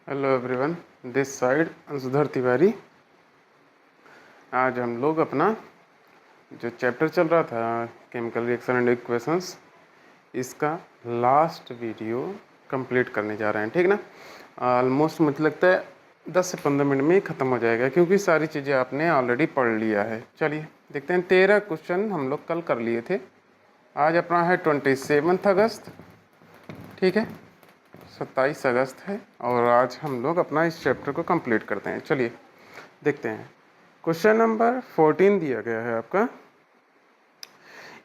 Hello everyone, this side Anshudhar Tiwari. आज हम लोग अपना जो चैप्टर चल रहा था केमिकल रिएक्शन एंड इक्वेशंस, इसका लास्ट वीडियो कंप्लीट करने जा रहे हैं। ठीक ना? ऑलमोस्ट मुझे लगता है 10 से 15 मिनट में ही ख़त्म हो जाएगा, क्योंकि सारी चीज़ें आपने ऑलरेडी पढ़ लिया है। चलिए देखते हैं। 13 क्वेश्चन हम लोग कल कर लिए थे। आज अपना है 27 अगस्त। ठीक है, 27 अगस्त है और आज हम लोग अपना इस चैप्टर को कंप्लीट करते हैं। चलिए देखते हैं। क्वेश्चन नंबर 14 दिया गया है आपका।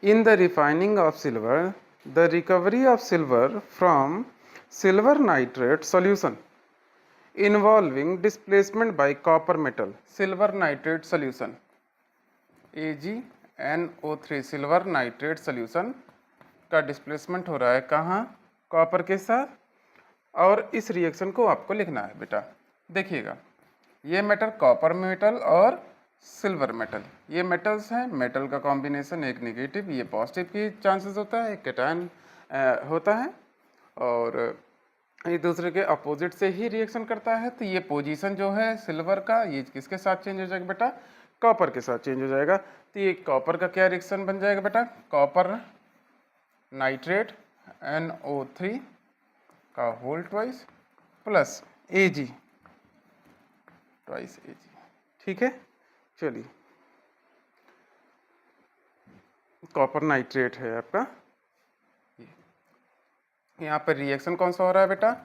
In the refining of silver, the recovery of silver from silver nitrate solution involving displacement bye copper metal. Silver nitrate solution AgNO3 silver nitrate solution का डिस्प्लेसमेंट हो रहा है कहाँ? कॉपर के साथ। और इस रिएक्शन को आपको लिखना है बेटा। देखिएगा, ये मेटल कॉपर मेटल और सिल्वर मेटल, ये मेटल्स हैं। मेटल का कॉम्बिनेशन एक नेगेटिव, ये पॉजिटिव की चांसेस होता है, एक कैटायन होता है, और एक दूसरे के अपोजिट से ही रिएक्शन करता है। तो ये पोजीशन जो है सिल्वर का, ये किसके साथ चेंज हो जाएगा बेटा? कॉपर के साथ चेंज हो जाएगा। तो ये कॉपर का क्या रिएक्शन बन जाएगा बेटा? कॉपर नाइट्रेट NO3 का whole twice plus Ag twice Ag। ठीक है, चलिए कॉपर नाइट्रेट है आपका। यहाँ पे रिएक्शन कौन सा हो रहा है बेटा?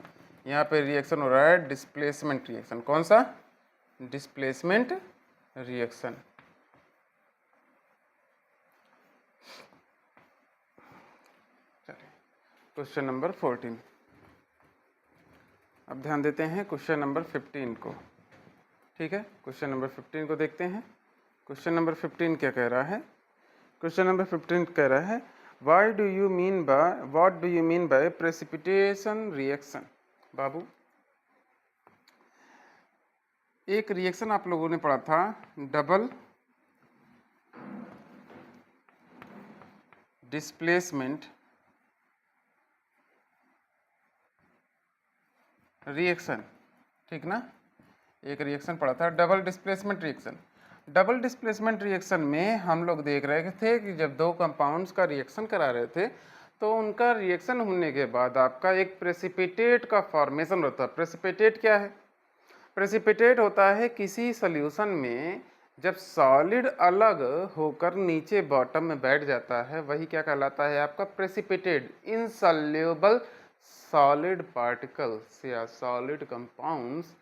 यहाँ पे रिएक्शन हो रहा है डिस्प्लेसमेंट रिएक्शन। कौन सा? Displacement reaction. चलिए क्वेश्चन नंबर 14। अब ध्यान देते हैं क्वेश्चन नंबर 15 को। ठीक है, क्वेश्चन नंबर 15 को देखते हैं। क्वेश्चन नंबर 15 क्या कह रहा है? क्वेश्चन नंबर 15 कह रहा है what do you mean by precipitation reaction. बाबू, एक रिएक्शन आप लोगों ने पढ़ा था, डबल डिस्प्लेसमेंट रिएक्शन। ठीक ना? एक रिएक्शन पढ़ा था double displacement reaction. Double displacement reaction में हम लोग देख रहे थे कि जब दो कंपाउंड्स का रिएक्शन करा रहे थे तो उनका रिएक्शन होने के बाद आपका एक प्रेसिपिटेट का फॉर्मेशन होता है। प्रेसिपिटेट क्या है? प्रेसिपिटेट होता है किसी सॉल्यूशन में जब सॉलिड अलग होकर नीचे बॉटम में बैठ जाता है, वही क्या कहलाता है आपका? प्रेसिपिटेट। इनसॉल्युबल सॉलिड पार्टिकल्स या solid compounds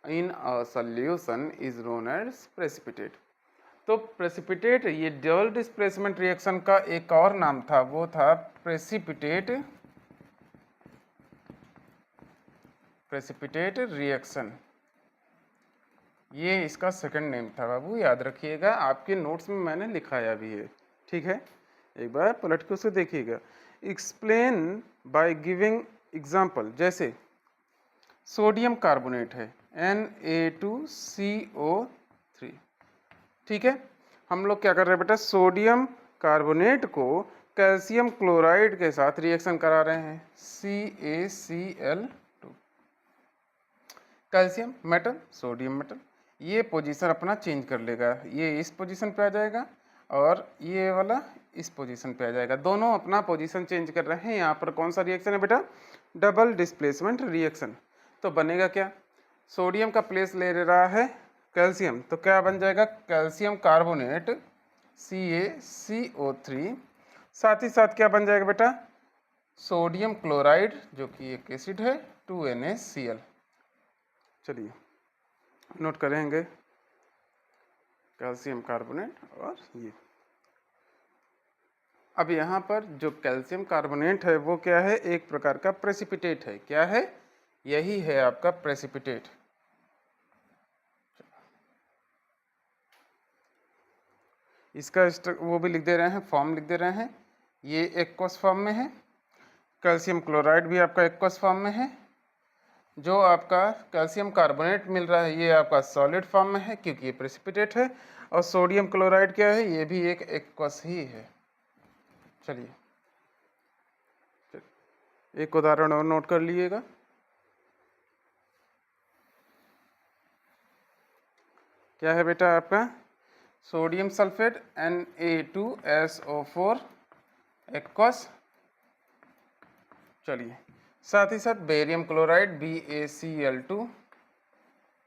in a solution is known as precipitate. तो प्रेसिपिटेट, ये डबल डिस्प्लेसमेंट रिएक्शन का एक और नाम था, वो था प्रेसिपिटेट रिएक्शन। ये इसका सेकंड नेम था बाबू, याद रखिएगा। आपके नोट्स में मैंने लिखाया भी है। ठीक है, एक बार पलट के उसे देखिएगा। Explain by giving example. जैसे सोडियम कार्बोनेट है Na2CO3। ठीक है, हम लोग क्या कर रहे हैं बेटा? सोडियम कार्बोनेट को कैल्शियम क्लोराइड के साथ रिएक्शन करा रहे हैं, CaCl2। Calcium metal, sodium metal, ये पोजीशन अपना चेंज कर लेगा। ये इस पोजीशन पे आ जाएगा और ये वाला इस पोजीशन पे आ जाएगा। दोनों अपना पोजीशन चेंज कर रहे हैं। यहाँ पर कौन सा रिएक्शन है बेटा? Double displacement reaction. तो बनेगा क्या? सोडियम का प्लेस ले रहा है कैल्शियम, तो क्या बन जाएगा? Calcium carbonate CaCO3। साथ ही साथ क्या बन जाएगा बेटा? सोडियम क्लोराइड, जो कि एक एसिड है, 2NaCl। चलिए नोट करेंगे कैल्शियम कार्बोनेट और ये। अब यहाँ पर जो कैल्शियम कार्बोनेट है वो क्या है? एक प्रकार का प्रेसिपिटेट है। क्या है? यही है आपका प्रेसिपिटेट। इसका वो भी लिख दे रहे हैं, फॉर्म लिख दे रहे हैं। ये एक्वस फॉर्म में है। कैल्शियम क्लोराइड भी आपका एक्वस फॉर्म में है। जो आपका कैल्शियम कार्बोनेट मिल रहा है ये आपका सॉलिड फॉर्म में है, क्योंकि ये प्रेसिपिटेट है। और सोडियम क्लोराइड क्या है? ये भी एक एक्वस ही है। चलिए एक उदाहरण और नोट कर लीजिएगा। क्या है बेटा आपका सोडियम सल्फेट Na2SO4 एक्वस। चलिए साथ ही साथ बेरियम क्लोराइड BaCl2,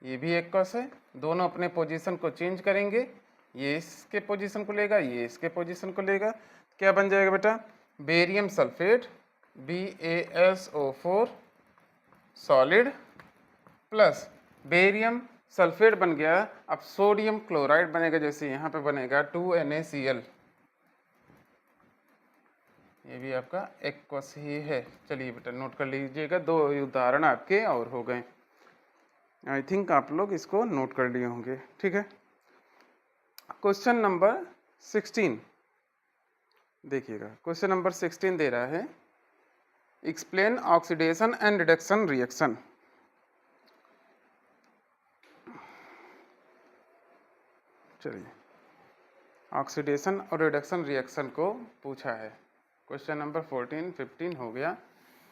ये भी एक्वस है। दोनों अपने पोजीशन को चेंज करेंगे, ये इसके पोजीशन को लेगा, ये इसके पोजीशन को लेगा। क्या बन जाएगा बेटा barium sulphate BaSO4 solid plus barium sulphate बन गया। अब सोडियम क्लोराइड बनेगा, जैसे यहाँ पे बनेगा 2NaCl, ये भी आपका एक्वस ही है। चलिए बेटा नोट कर लीजिएगा, 2 उदाहरण आपके और हो गए। आई थिंक आप लोग इसको नोट कर लिए होंगे, ठीक है। क्वेश्चन नंबर 16 देखिएगा। क्वेश्चन नंबर 16 दे रहा है explain oxidation and reduction reaction. चलिए ऑक्सीडेशन और रिडक्शन रिएक्शन को पूछा है। क्वेश्चन नंबर 14, 15 हो गया।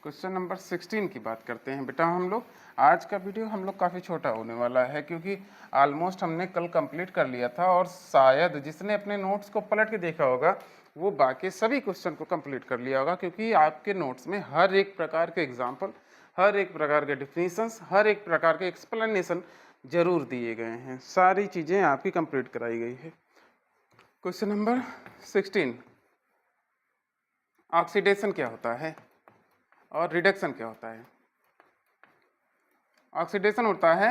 क्वेश्चन नंबर 16 की बात करते हैं बेटा हम लोग। आज का वीडियो हम लोग काफ़ी छोटा होने वाला है, क्योंकि ऑलमोस्ट हमने कल कंप्लीट कर लिया था, और शायद जिसने अपने नोट्स को पलट के देखा होगा वो बाकी सभी क्वेश्चन को कंप्लीट कर लिया होगा, क्योंकि आपके नोट्स में हर एक प्रकार के एग्जाम्पल, हर एक प्रकार के डिफिनीशंस, हर एक प्रकार के एक्सप्लेनेशन जरूर दिए गए हैं। सारी चीज़ें आपकी कंप्लीट कराई गई है। क्वेश्चन नंबर 16, ऑक्सीडेशन क्या होता है और रिडक्शन क्या होता है। ऑक्सीडेशन होता है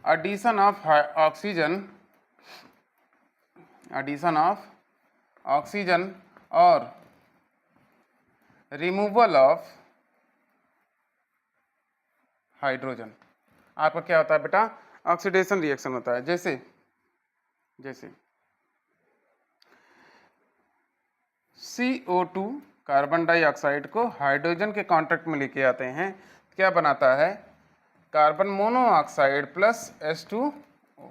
एडिशन ऑफ ऑक्सीजन और रिमूवल ऑफ हाइड्रोजन। आपका क्या होता है बेटा ऑक्सीडेशन रिएक्शन होता है। जैसे CO2 कार्बन डाइऑक्साइड को हाइड्रोजन के कांटेक्ट में लेके आते हैं, क्या बनाता है कार्बन मोनोऑक्साइड प्लस H2O।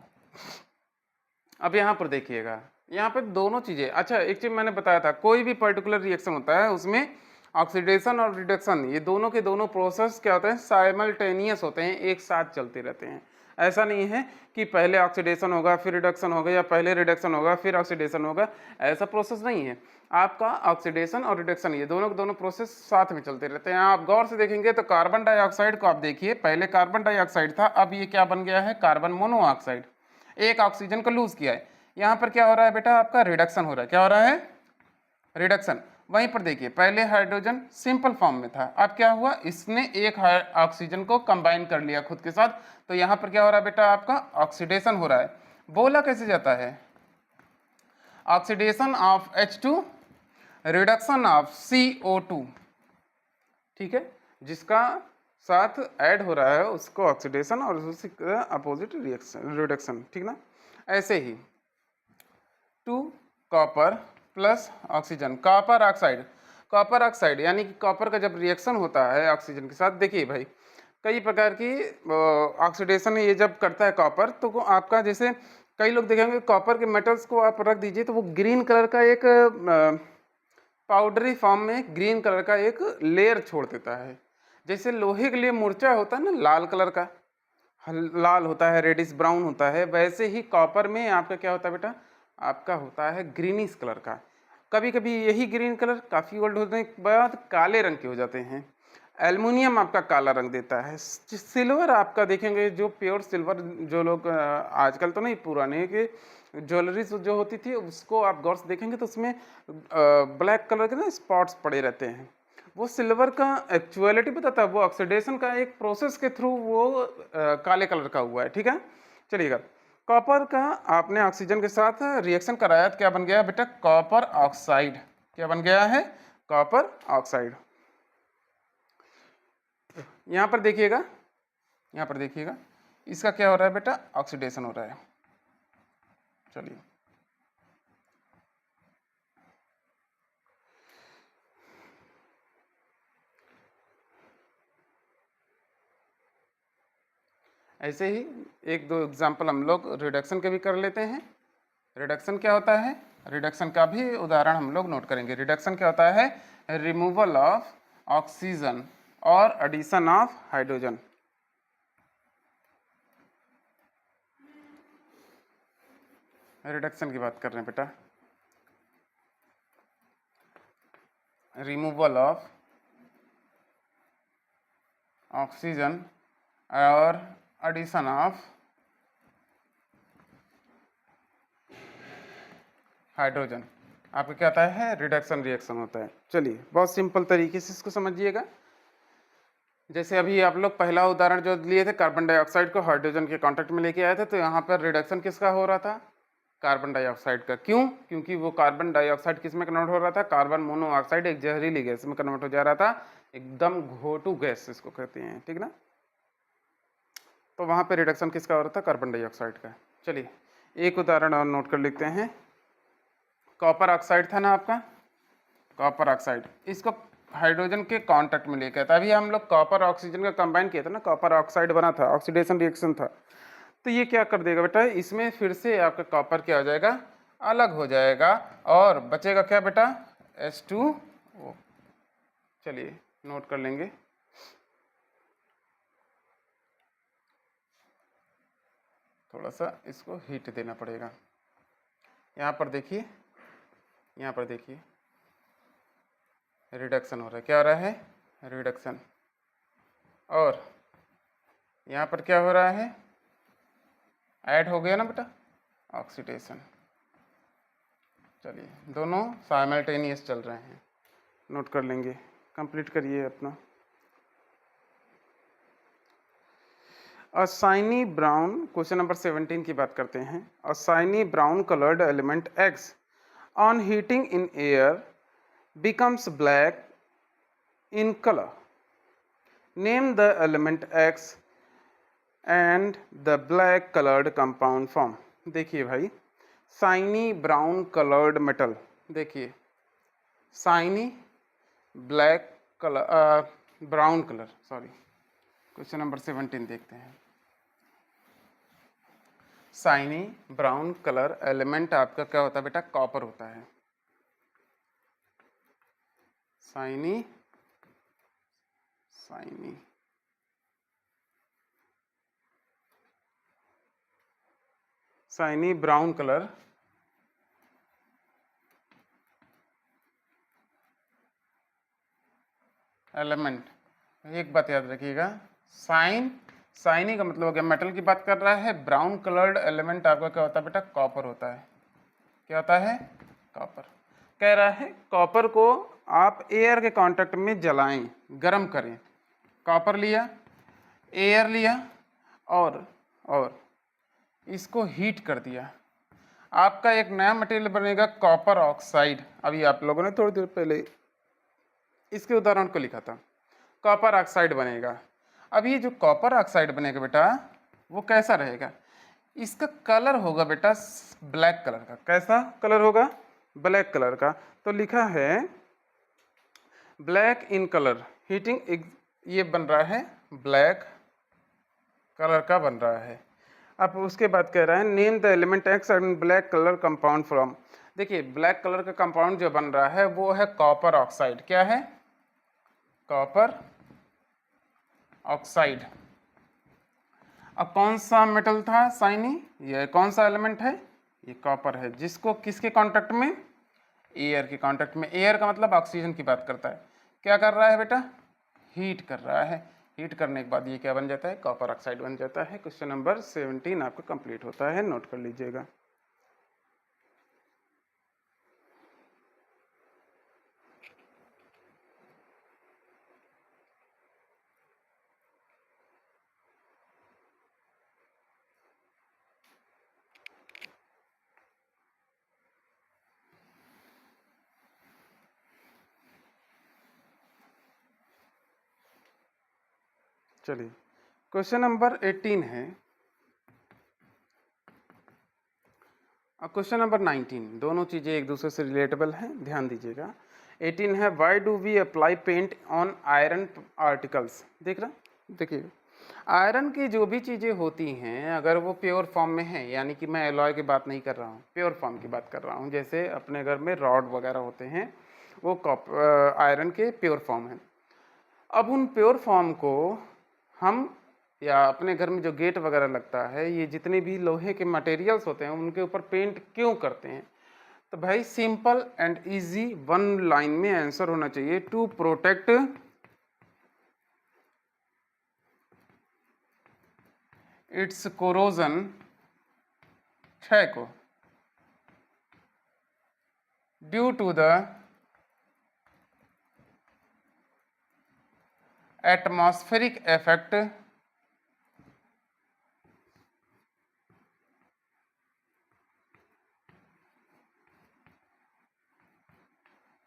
अब यहाँ पर देखिएगा, यहाँ पर दोनों चीज़ें, अच्छा एक चीज़ मैंने बताया था, कोई भी पर्टिकुलर रिएक्शन होता है उसमें ऑक्सीडेशन और रिडक्शन ये दोनों के दोनों प्रोसेस क्या होते हैं साइमल्टेनियस होते हैं, एक साथ चलते रहते हैं। ऐसा नहीं है कि पहले ऑक्सीडेशन होगा फिर रिडक्शन होगा या पहले रिडक्शन होगा फिर ऑक्सीडेशन होगा, ऐसा प्रोसेस नहीं है। आपका ऑक्सीडेशन और रिडक्शन ये दोनों के दोनों प्रोसेस साथ में चलते रहते हैं। आप गौर से देखेंगे तो कार्बन डाइऑक्साइड को आप देखिए, पहले कार्बन डाइऑक्साइड था, अब ये क्या बन गया है कार्बन मोनोऑक्साइड। एक ऑक्सीजन को लूज किया है, यहाँ पर क्या हो रहा है बेटा आपका रिडक्शन हो रहा है। क्या हो रहा है रिडक्शन। वहीं पर देखिए पहले हाइड्रोजन सिंपल फॉर्म में था, अब क्या हुआ इसने एक ऑक्सीजन को कंबाइन कर लिया खुद के साथ, तो यहाँ पर क्या हो रहा है बेटा आपका ऑक्सीडेशन हो रहा है। बोला कैसे जाता है oxidation of H2 reduction of CO2, ठीक है, जिसका साथ ऐड हो रहा है उसको ऑक्सीडेशन और उसी का अपोजिट रिएक्शन रिडक्शन, ठीक ना। ऐसे ही 2 copper plus oxygen copper oxide यानी कि कॉपर का जब रिएक्शन होता है ऑक्सीजन के साथ, देखिए भाई कई प्रकार की ऑक्सीडेशन ये जब करता है कॉपर, तो आपका जैसे कई लोग देखेंगे कॉपर के मेटल्स को आप रख दीजिए तो वो ग्रीन कलर का एक पाउडरी फॉर्म में ग्रीन कलर का एक लेयर छोड़ देता है। जैसे लोहे के लिए मूर्चा होता है ना लाल कलर का, लाल होता है रेडिश ब्राउन होता है, वैसे ही कॉपर में आपका क्या होता है बेटा आपका होता है ग्रीनिश कलर का। कभी कभी यही ग्रीन कलर काफ़ी ओल्ड होने के बाद काले रंग के हो जाते हैं। एल्युमिनियम आपका काला रंग देता है। सिल्वर आपका देखेंगे जो प्योर सिल्वर जो लोग आजकल तो नहीं पुराने के ज्वेलरी जो होती थी उसको आप गौर से देखेंगे तो उसमें ब्लैक कलर के ना स्पॉट्स पड़े रहते हैं, वो सिल्वर का एक्चुअलिटी बताता है, वो ऑक्सीडेशन का एक प्रोसेस के थ्रू वो काले कलर का हुआ है, ठीक है। चलिएगा कॉपर का आपने ऑक्सीजन के साथ रिएक्शन कराया तो क्या बन गया बेटा कॉपर ऑक्साइड। क्या बन गया है कॉपर ऑक्साइड। यहाँ पर देखिएगा इसका क्या हो रहा है बेटा ऑक्सीडेशन हो रहा है। चलिए ऐसे ही एक दो एग्जाम्पल हम लोग रिडक्शन के भी कर लेते हैं। रिडक्शन क्या होता है, रिडक्शन का भी उदाहरण हम लोग नोट करेंगे। रिडक्शन क्या होता है रिमूवल ऑफ ऑक्सीजन और एडिशन ऑफ हाइड्रोजन। रिडक्शन की बात कर रहे हैं बेटा, रिमूवल ऑफ ऑक्सीजन और एडिशन ऑफ हाइड्रोजन, आपका क्या होता है, रिडक्शन रिएक्शन होता है। चलिए बहुत सिंपल तरीके से इसको समझिएगा। जैसे अभी आप लोग पहला उदाहरण जो लिए थे, कार्बन डाइऑक्साइड को हाइड्रोजन के कांटेक्ट में लेके आए थे, तो यहाँ पर रिडक्शन किसका हो रहा था, कार्बन डाइऑक्साइड का। क्यों? क्योंकि वो कार्बन डाइऑक्साइड किस में कन्वर्ट हो रहा था, कार्बन मोनोऑक्साइड, एक जहरीली गैस में कन्वर्ट हो जा रहा था, एकदम घोटू गैस इसको कहते हैं, ठीक ना। तो वहाँ पे रिडक्शन किसका हो रहा था, कार्बन डाइऑक्साइड का। चलिए एक उदाहरण और नोट कर लेते हैं। कॉपर ऑक्साइड था ना आपका, कॉपर ऑक्साइड, इसको हाइड्रोजन के कांटेक्ट में लेकर था। अभी हम लोग कॉपर ऑक्सीजन का कंबाइन किया था ना, कॉपर ऑक्साइड बना था, ऑक्सीडेशन रिएक्शन था। तो ये क्या कर देगा बेटा, इसमें फिर से आपका कॉपर क्या हो जाएगा, अलग हो जाएगा, और बचेगा क्या बेटा, H2O। चलिए नोट कर लेंगे। थोड़ा सा इसको हीट देना पड़ेगा। यहाँ पर देखिए, यहाँ पर देखिए रिडक्शन हो रहा है, क्या हो रहा है, रिडक्शन। और यहाँ पर क्या हो रहा है, ऐड हो गया ना बेटा, ऑक्सीडेशन। चलिए दोनों साइमल्टेनियस चल रहे हैं, नोट कर लेंगे, कंप्लीट करिए अपना। अ शाइनी ब्राउन, क्वेश्चन नंबर 17 की बात करते हैं। अ shiny brown coloured element x on heating in air becomes black in color. Name the element X and the black colored compound form. देखिए भाई, शाइनी ब्राउन कलर्ड मेटल, देखिए shiny black colour, brown colour, sorry, question number 17 देखते हैं। Shiny brown colour element आपका क्या होता है बेटा, कॉपर होता है। Shiny shiny shiny brown colour element, एक बात याद रखिएगा, शाइनी का मतलब हो गया मेटल की बात कर रहा है, ब्राउन कलर्ड एलिमेंट आपका क्या होता है बेटा, कॉपर होता है। क्या होता है, कॉपर। कह रहा है कॉपर को आप एयर के कांटेक्ट में जलाएं, गर्म करें। कॉपर लिया, एयर लिया, और इसको हीट कर दिया, आपका एक नया मटेरियल बनेगा कॉपर ऑक्साइड। अभी आप लोगों ने थोड़ी देर पहले इसके उदाहरण को लिखा था, कॉपर ऑक्साइड बनेगा। अब ये जो कॉपर ऑक्साइड बनेगा बेटा, वो कैसा रहेगा, इसका कलर होगा बेटा ब्लैक कलर का। कैसा कलर होगा, ब्लैक कलर का। तो लिखा है ब्लैक इन कलर, हीटिंग, ये बन रहा है ब्लैक कलर का बन रहा है। अब उसके बाद कह रहा है name the element x and black colour compound from. देखिए ब्लैक कलर का कंपाउंड जो बन रहा है वो है कॉपर ऑक्साइड। क्या है, कॉपर ऑक्साइड। अब कौन सा मेटल था शाइनी, ये कौन सा एलिमेंट है, ये कॉपर है, जिसको किसके कांटेक्ट में, एयर के कांटेक्ट में। एयर का मतलब ऑक्सीजन की बात करता है। क्या कर रहा है बेटा, हीट कर रहा है। हीट करने के बाद ये क्या बन जाता है, कॉपर ऑक्साइड बन जाता है। क्वेश्चन नंबर 17 आपका कंप्लीट होता है, नोट कर लीजिएगा। चलिए क्वेश्चन नंबर 18 है, और क्वेश्चन नंबर 19, दोनों चीज़ें एक दूसरे से रिलेटेबल हैं, ध्यान दीजिएगा। 18 है why do we apply paint on iron articles. देख रहा, देखिए आयरन की जो भी चीज़ें होती हैं अगर वो प्योर फॉर्म में है, यानी कि मैं एलॉय की बात नहीं कर रहा हूँ, प्योर फॉर्म की बात कर रहा हूँ, जैसे अपने घर में रॉड वगैरह होते हैं वो आयरन के प्योर फॉर्म हैं। अब उन प्योर फॉर्म को हम या अपने घर में जो गेट वगैरह लगता है, ये जितने भी लोहे के मटेरियल्स होते हैं उनके ऊपर पेंट क्यों करते हैं? तो भाई simple and easy one line में आंसर होना चाहिए, टू प्रोटेक्ट इट्स कोरोजन, क्षय को, due to the atmospheric effect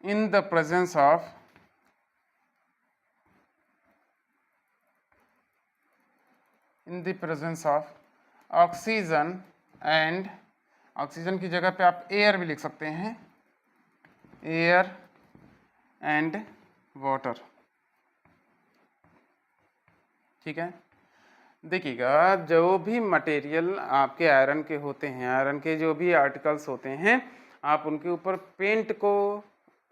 in the presence of oxygen and, oxygen की जगह पे आप एयर भी लिख सकते हैं, एयर एंड वाटर। ठीक है, देखिएगा जो भी मटेरियल आपके आयरन के होते हैं, आयरन के जो भी आर्टिकल्स होते हैं, आप उनके ऊपर पेंट को,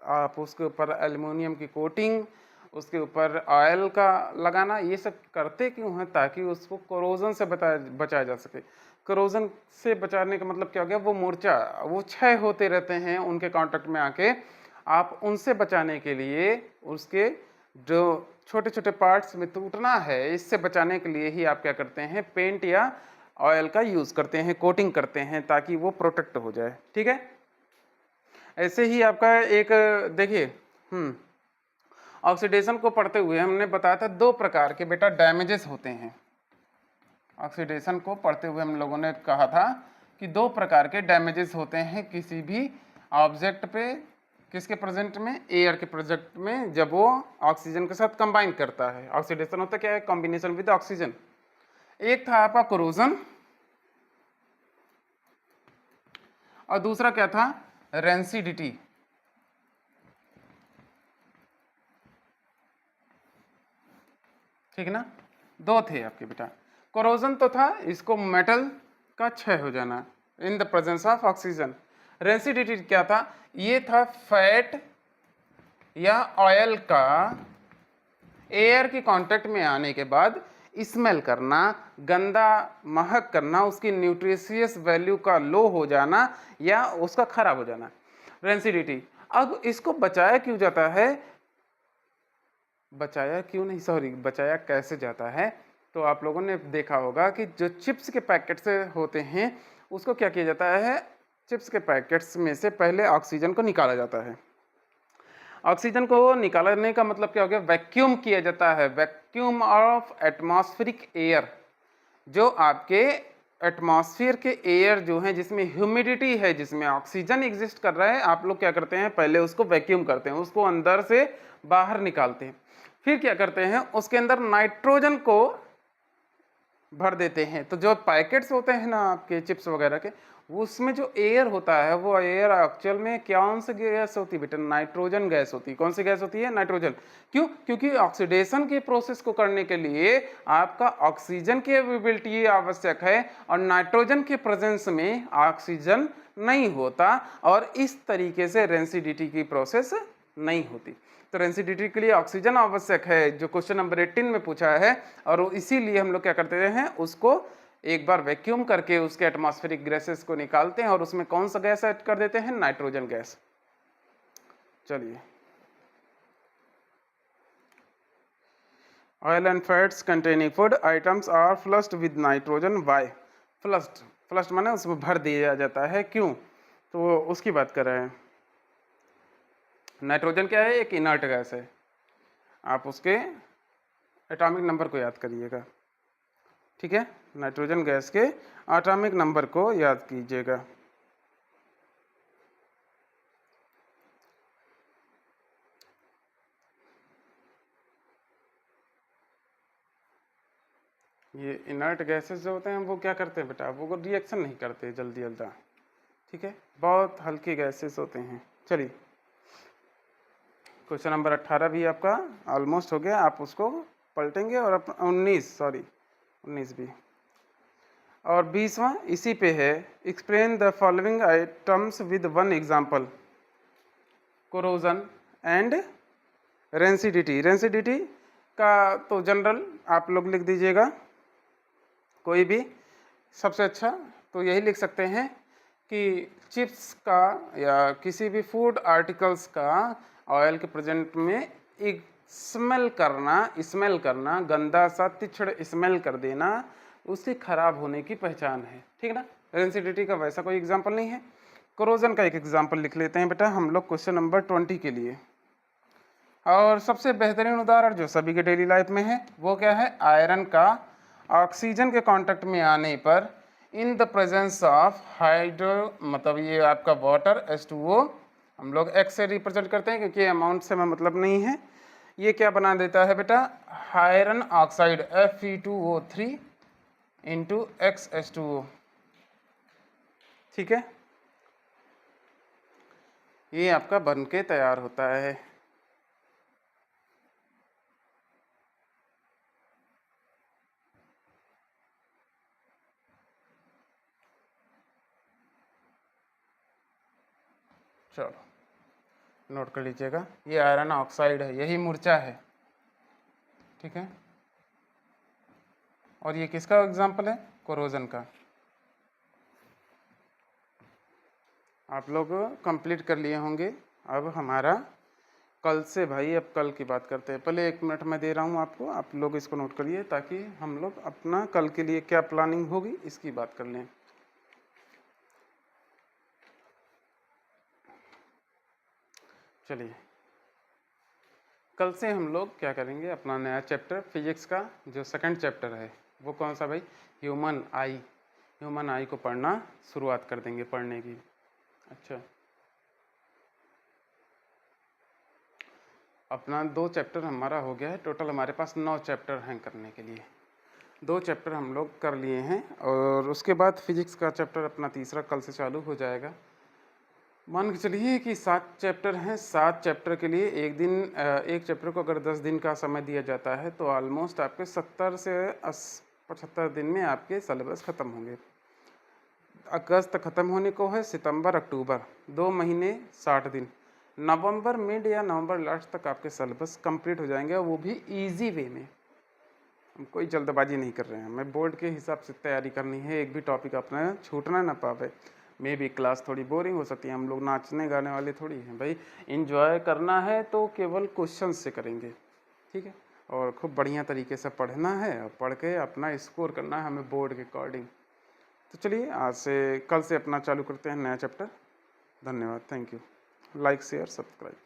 आप उसके ऊपर एल्युमिनियम की कोटिंग, उसके ऊपर ऑयल का लगाना, ये सब करते क्यों हैं? ताकि उसको कोरोजन से बचाया जा सके। कोरोजन से बचाने का मतलब क्या हो गया? वो मोर्चा, वो क्षय होते रहते हैं उनके कांटेक्ट में आके, आप उनसे बचाने के लिए उसके जो छोटे छोटे पार्ट्स में टूटना है, इससे बचाने के लिए ही आप क्या करते हैं? पेंट या ऑयल का यूज़ करते हैं, कोटिंग करते हैं, ताकि वो प्रोटेक्ट हो जाए। ठीक है, ऐसे ही आपका एक देखिए, ऑक्सीडेशन को पढ़ते हुए हमने बताया था दो प्रकार के बेटा डैमेजेस होते हैं। ऑक्सीडेशन को पढ़ते हुए हम लोगों ने कहा था कि दो प्रकार के डैमेजेस होते हैं किसी भी ऑब्जेक्ट पे, किसके प्रेजेंट में? एयर के प्रेजेंट में, जब वो ऑक्सीजन के साथ कंबाइन करता है। ऑक्सीडेशन होता क्या है? Combination with oxygen. एक था आपका कोरोजन और दूसरा क्या था? रेंसिडिटी। ठीक है ना, दो थे आपके बेटा। कोरोजन तो था, इसको मेटल का क्षय हो जाना in the presence of oxygen. Rancidity क्या था? ये था फैट या ऑयल का एयर के कांटेक्ट में आने के बाद स्मेल करना, गंदा महक करना, उसकी न्यूट्रिशियस वैल्यू का लो हो जाना या उसका खराब हो जाना, रेंसिडिटी। अब इसको बचाया क्यों जाता है? बचाया क्यों नहीं, सॉरी, बचाया कैसे जाता है? तो आप लोगों ने देखा होगा कि जो चिप्स के पैकेट से होते हैं उसको क्या किया जाता है? चिप्स के पैकेट्स में से पहले ऑक्सीजन को निकाला जाता है। ऑक्सीजन को निकालने का मतलब क्या हो गया? वैक्यूम किया जाता है, वैक्यूम ऑफ एटमॉस्फेरिक एयर। जो आपके एटमॉस्फेयर के एयर जो है, जिसमें ह्यूमिडिटी है, जिसमें ऑक्सीजन एग्जिस्ट कर रहा है, आप लोग क्या करते हैं? पहले उसको वैक्यूम करते हैं, उसको अंदर से बाहर निकालते हैं। फिर क्या करते हैं? उसके अंदर नाइट्रोजन को भर देते हैं। तो जो पैकेट्स होते हैं ना आपके चिप्स वगैरह के, उसमें जो एयर होता है, वो एयर एक्चुअल में कौन सी गैस होती है बेटा? नाइट्रोजन गैस होती है। कौन सी गैस होती है? नाइट्रोजन। क्यों? क्योंकि ऑक्सीडेशन के प्रोसेस को करने के लिए आपका ऑक्सीजन की अवेलेबिलिटी आवश्यक है और नाइट्रोजन के प्रेजेंस में ऑक्सीजन नहीं होता, और इस तरीके से रेंसिडिटी की प्रोसेस नहीं होती। तो रेंसिडिटी के लिए ऑक्सीजन आवश्यक है, जो क्वेश्चन नंबर 18 में पूछा है, और इसीलिए हम लोग क्या करते हैं? उसको एक बार वैक्यूम करके उसके एटमॉस्फेरिक गैसेस को निकालते हैं और उसमें कौन सा गैस ऐड कर देते हैं? Nitrogen gas. चलिए, oil and fats containing food items are flushed with nitrogen. Why flushed? Flushed माने उसमें भर दिया जाता है। क्यों? तो उसकी बात कर रहे हैं। नाइट्रोजन क्या है? एक इनर्ट गैस है। आप उसके एटॉमिक नंबर को याद करिएगा। ठीक है, नाइट्रोजन गैस के एटॉमिक नंबर को याद कीजिएगा। ये इनर्ट गैसेस जो होते हैं वो क्या करते हैं बेटा? वो रिएक्शन नहीं करते जल्दी जल्दी। ठीक है, बहुत हल्के गैसेस होते हैं। चलिए, क्वेश्चन नंबर 18 भी आपका ऑलमोस्ट हो गया, आप उसको पलटेंगे। और 19 भी, और 20वां इसी पे है। Explain the following items with one example. Corrosion and rancidity. Rancidity का तो जनरल आप लोग लिख दीजिएगा, कोई भी सबसे अच्छा तो यही लिख सकते हैं कि चिप्स का या किसी भी फूड आर्टिकल्स का ऑयल के प्रेजेंट में एक स्मेल करना गंदा सा तिछड़ स्मेल कर देना उसके खराब होने की पहचान है। ठीक है ना। रेंसिडिटी का वैसा कोई एग्जाम्पल नहीं है। कोरोजन का एक एग्जाम्पल लिख लेते हैं बेटा हम लोग क्वेश्चन नंबर 20 के लिए। और सबसे बेहतरीन उदाहरण जो सभी के डेली लाइफ में है वो क्या है, आयरन का ऑक्सीजन के कांटेक्ट में आने पर in the presence of hydro, मतलब ये आपका वाटर H2O, हम लोग एक्स से रिप्रेजेंट करते हैं क्योंकि अमाउंट से हमें मतलब नहीं है। ये क्या बना देता है बेटा, iron oxide Fe2O3 into XH2O। ठीक है, ये आपका बन के तैयार होता है। चलो नोट कर लीजिएगा, ये आयरन ऑक्साइड है, यही मूर्छा है। ठीक है, और ये किसका एग्जाम्पल है, कोरोजन का। आप लोग कंप्लीट कर लिए होंगे। अब हमारा कल से भाई, अब कल की बात करते हैं। पहले 1 मिनट मैं दे रहा हूँ आपको, आप लोग इसको नोट करिए ताकि हम लोग अपना कल के लिए क्या प्लानिंग होगी इसकी बात कर लें। चलिए कल से हम लोग क्या करेंगे, अपना नया चैप्टर फिजिक्स का जो सेकंड चैप्टर है वो कौन सा भाई, ह्यूमन आई को पढ़ना शुरुआत कर देंगे पढ़ने की। अच्छा, अपना 2 चैप्टर हमारा हो गया है, टोटल हमारे पास 9 चैप्टर हैं करने के लिए। 2 चैप्टर हम लोग कर लिए हैं और उसके बाद फिजिक्स का चैप्टर अपना तीसरा कल से चालू हो जाएगा। मान के चलिए कि 7 चैप्टर हैं, 7 चैप्टर के लिए एक चैप्टर को अगर 10 दिन का समय दिया जाता है तो ऑलमोस्ट आपके 70 से 75 दिन में आपके सिलेबस ख़त्म होंगे। अगस्त ख़त्म होने को है, सितंबर अक्टूबर 2 महीने 60 दिन, नवंबर मिड या नवंबर लास्ट तक आपके सिलेबस कंप्लीट हो जाएंगे, और वो भी इजी वे में। हम कोई जल्दबाजी नहीं कर रहे हैं, हमें बोर्ड के हिसाब से तैयारी करनी है, एक भी टॉपिक अपना छूटना ना पावे। मे भी क्लास थोड़ी बोरिंग हो सकती है, हम लोग नाचने गाने वाले थोड़ी हैं भाई। इन्जॉय करना है तो केवल क्वेश्चन से करेंगे। ठीक है, और खूब बढ़िया तरीके से पढ़ना है और पढ़ के अपना स्कोर करना है हमें बोर्ड के अकॉर्डिंग। तो चलिए आज से कल से अपना चालू करते हैं नया चैप्टर। धन्यवाद, thank you. Like share subscribe.